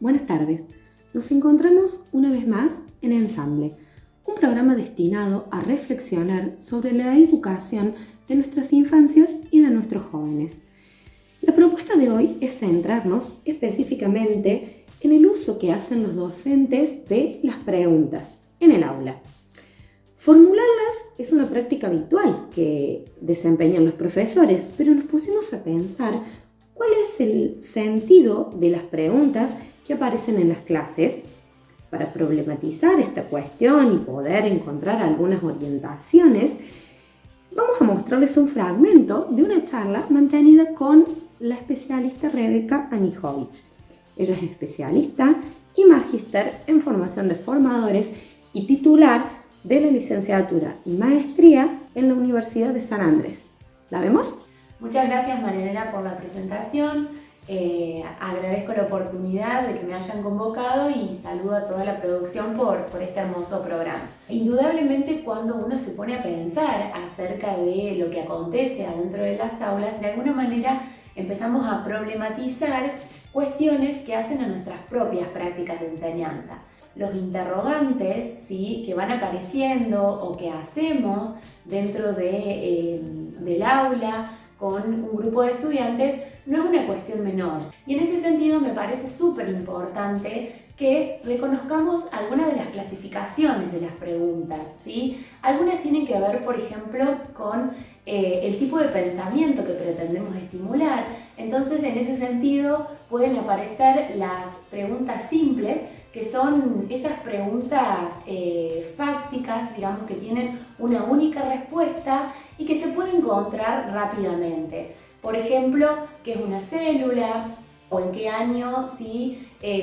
Buenas tardes. Nos encontramos una vez más en Ensamble, un programa destinado a reflexionar sobre la educación de nuestras infancias y de nuestros jóvenes. La propuesta de hoy es centrarnos específicamente en el uso que hacen los docentes de las preguntas en el aula. Formularlas es una práctica habitual que desempeñan los profesores, pero nos pusimos a pensar cuál es el sentido de las preguntas que aparecen en las clases. Para problematizar esta cuestión y poder encontrar algunas orientaciones, vamos a mostrarles un fragmento de una charla mantenida con la especialista Rebeca Anijovic. Ella es especialista y magíster en formación de formadores y titular de la licenciatura y maestría en la Universidad de San Andrés. ¿La vemos? Muchas gracias, Marianela, por la presentación. Agradezco la oportunidad de que me hayan convocado y saludo a toda la producción por este hermoso programa. Indudablemente, cuando uno se pone a pensar acerca de lo que acontece adentro de las aulas, de alguna manera empezamos a problematizar cuestiones que hacen a nuestras propias prácticas de enseñanza. Los interrogantes, ¿sí?, que van apareciendo o que hacemos dentro del aula con un grupo de estudiantes no es una cuestión menor. Y en ese sentido me parece súper importante que reconozcamos algunas de las clasificaciones de las preguntas, ¿sí? Algunas tienen que ver, por ejemplo, con el tipo de pensamiento que pretendemos estimular. Entonces, en ese sentido, pueden aparecer las preguntas simples, que son esas preguntas fácticas, digamos, que tienen una única respuesta y que se puede encontrar rápidamente. Por ejemplo, ¿qué es una célula? ¿O en qué año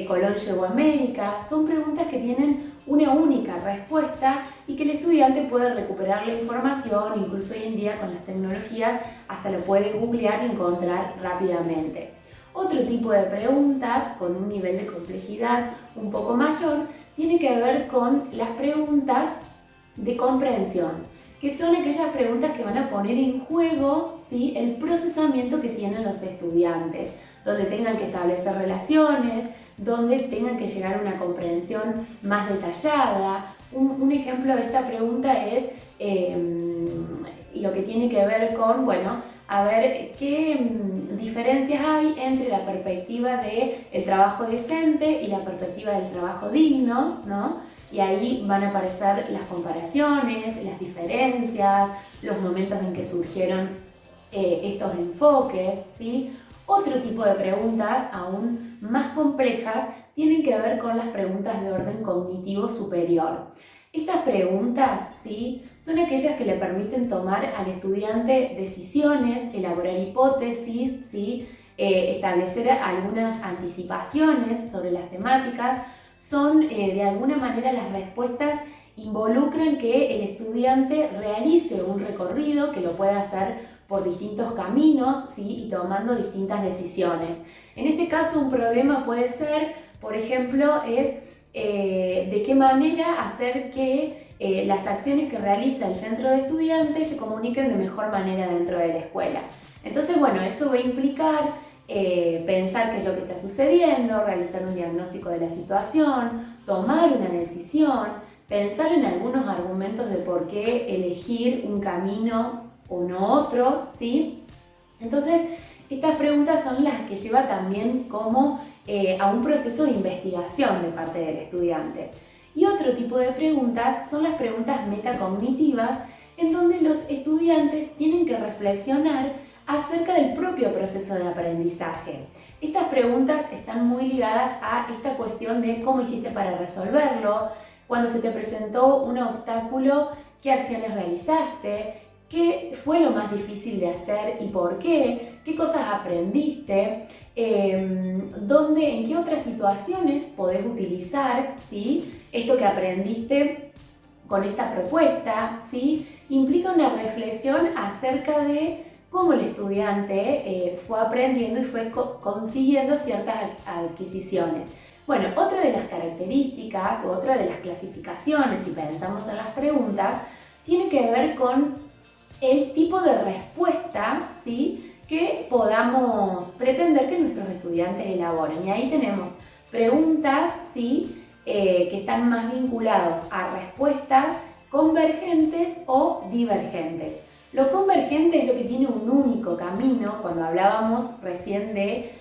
Colón llegó a América? Son preguntas que tienen una única respuesta y que el estudiante puede recuperar la información, incluso hoy en día con las tecnologías hasta lo puede googlear y encontrar rápidamente. Otro tipo de preguntas con un nivel de complejidad un poco mayor tiene que ver con las preguntas de comprensión, que son aquellas preguntas que van a poner en juego, ¿sí?, el procesamiento que tienen los estudiantes, donde tengan que establecer relaciones, donde tengan que llegar a una comprensión más detallada. Un ejemplo de esta pregunta es lo que tiene que ver con, a ver qué diferencias hay entre la perspectiva del trabajo decente y la perspectiva del trabajo digno, ¿no? Y ahí van a aparecer las comparaciones, las diferencias, los momentos en que surgieron estos enfoques, ¿sí? Otro tipo de preguntas aún más complejas tienen que ver con las preguntas de orden cognitivo superior. Estas preguntas, ¿sí?, son aquellas que le permiten tomar al estudiante decisiones, elaborar hipótesis, ¿sí?, establecer algunas anticipaciones sobre las temáticas. Son de alguna manera las respuestas involucran que el estudiante realice un recorrido, que lo pueda hacer por distintos caminos, ¿sí?, y tomando distintas decisiones. En este caso, un problema puede ser, por ejemplo, de qué manera hacer que las acciones que realiza el centro de estudiantes se comuniquen de mejor manera dentro de la escuela. Entonces, eso va a implicar pensar qué es lo que está sucediendo, realizar un diagnóstico de la situación, tomar una decisión, pensar en algunos argumentos de por qué elegir un camino o no otro, ¿sí? Entonces, estas preguntas son las que lleva también como a un proceso de investigación de parte del estudiante. Y otro tipo de preguntas son las preguntas metacognitivas, en donde los estudiantes tienen que reflexionar acerca del propio proceso de aprendizaje. Estas preguntas están muy ligadas a esta cuestión de cómo hiciste para resolverlo, cuando se te presentó un obstáculo, qué acciones realizaste, qué fue lo más difícil de hacer y por qué cosas aprendiste, en qué otras situaciones podés utilizar, ¿sí?, esto que aprendiste con esta propuesta, ¿sí? Implica una reflexión acerca de cómo el estudiante fue aprendiendo y fue consiguiendo ciertas adquisiciones. Otra de las características, otra de las clasificaciones, si pensamos en las preguntas, tiene que ver con el tipo de respuesta, ¿sí?, que podamos pretender que nuestros estudiantes elaboren. Y ahí tenemos preguntas, ¿sí? Que están más vinculados a respuestas convergentes o divergentes. Lo convergente es lo que tiene un único camino. Cuando hablábamos recién de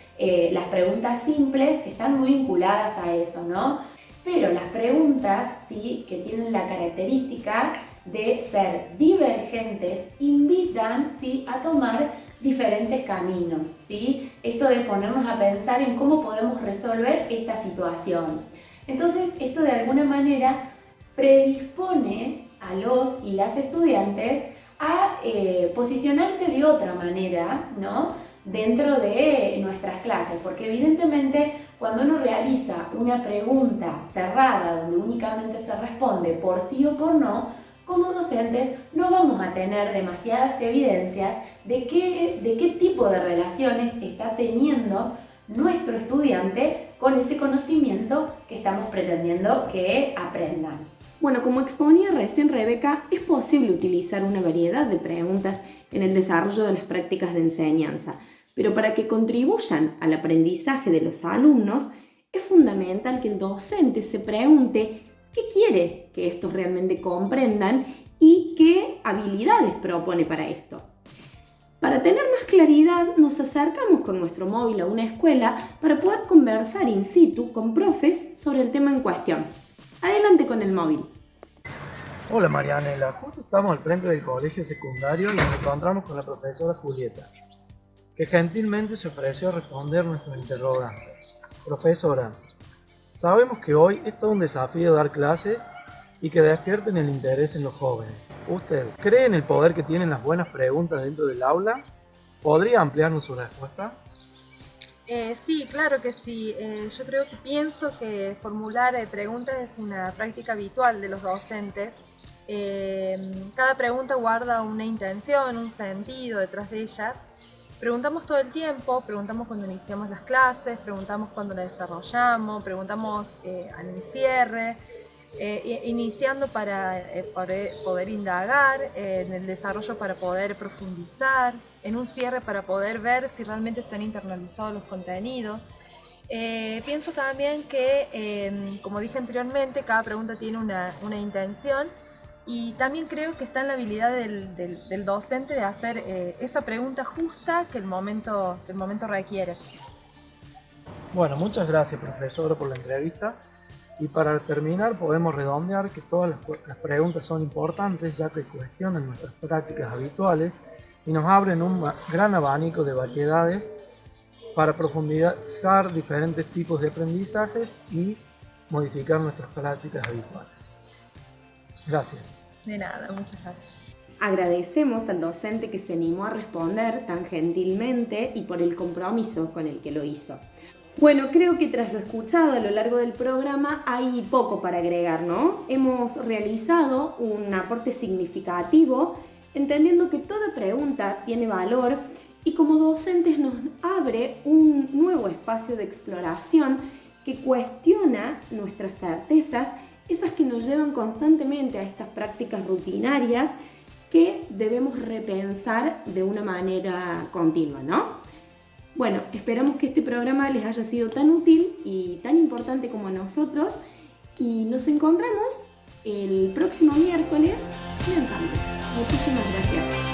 las preguntas simples, están muy vinculadas a eso, ¿no? Pero las preguntas, ¿sí? Que tienen la característica de ser divergentes, invitan, ¿sí? A tomar diferentes caminos, ¿sí? Esto de ponernos a pensar en cómo podemos resolver esta situación. Entonces, esto de alguna manera predispone a los y las estudiantes a posicionarse de otra manera, ¿no? Dentro de nuestras clases, porque evidentemente cuando uno realiza una pregunta cerrada donde únicamente se responde por sí o por no, como docentes no vamos a tener demasiadas evidencias de qué tipo de relaciones está teniendo nuestro estudiante con ese conocimiento que estamos pretendiendo que aprendan. Bueno, como exponía recién Rebeca, es posible utilizar una variedad de preguntas en el desarrollo de las prácticas de enseñanza, pero para que contribuyan al aprendizaje de los alumnos, es fundamental que el docente se pregunte qué quiere que estos realmente comprendan y qué habilidades propone para esto. Para tener más claridad, nos acercamos con nuestro móvil a una escuela para poder conversar in situ con profes sobre el tema en cuestión. Adelante con el móvil. Hola Marianela, justo estamos al frente del colegio secundario y nos encontramos con la profesora Julieta, que gentilmente se ofreció a responder nuestros interrogantes. Profesora, sabemos que hoy es todo un desafío dar clases y que despierten el interés en los jóvenes. ¿Usted cree en el poder que tienen las buenas preguntas dentro del aula? ¿Podría ampliarnos su respuesta? Sí, claro que sí. Yo pienso que formular preguntas es una práctica habitual de los docentes. Cada pregunta guarda una intención, un sentido detrás de ellas. Preguntamos todo el tiempo, preguntamos cuando iniciamos las clases, preguntamos cuando las desarrollamos, preguntamos al cierre, iniciando para poder indagar, en el desarrollo para poder profundizar, en un cierre para poder ver si realmente se han internalizado los contenidos. Pienso también que, como dije anteriormente, cada pregunta tiene una intención. Y también creo que está en la habilidad del docente de hacer esa pregunta justa que el momento requiere. Bueno, muchas gracias profesora por la entrevista. Y para terminar podemos redondear que todas las preguntas son importantes ya que cuestionan nuestras prácticas habituales y nos abren un gran abanico de variedades para profundizar diferentes tipos de aprendizajes y modificar nuestras prácticas habituales. Gracias. De nada, muchas gracias. Agradecemos al docente que se animó a responder tan gentilmente y por el compromiso con el que lo hizo. Bueno, creo que tras lo escuchado a lo largo del programa hay poco para agregar, ¿no? Hemos realizado un aporte significativo, entendiendo que toda pregunta tiene valor y como docentes nos abre un nuevo espacio de exploración que cuestiona nuestras certezas, esas que nos llevan constantemente a estas prácticas rutinarias que debemos repensar de una manera continua, ¿no? Bueno, esperamos que este programa les haya sido tan útil y tan importante como a nosotros y nos encontramos el próximo miércoles en Ensamble. Muchísimas gracias.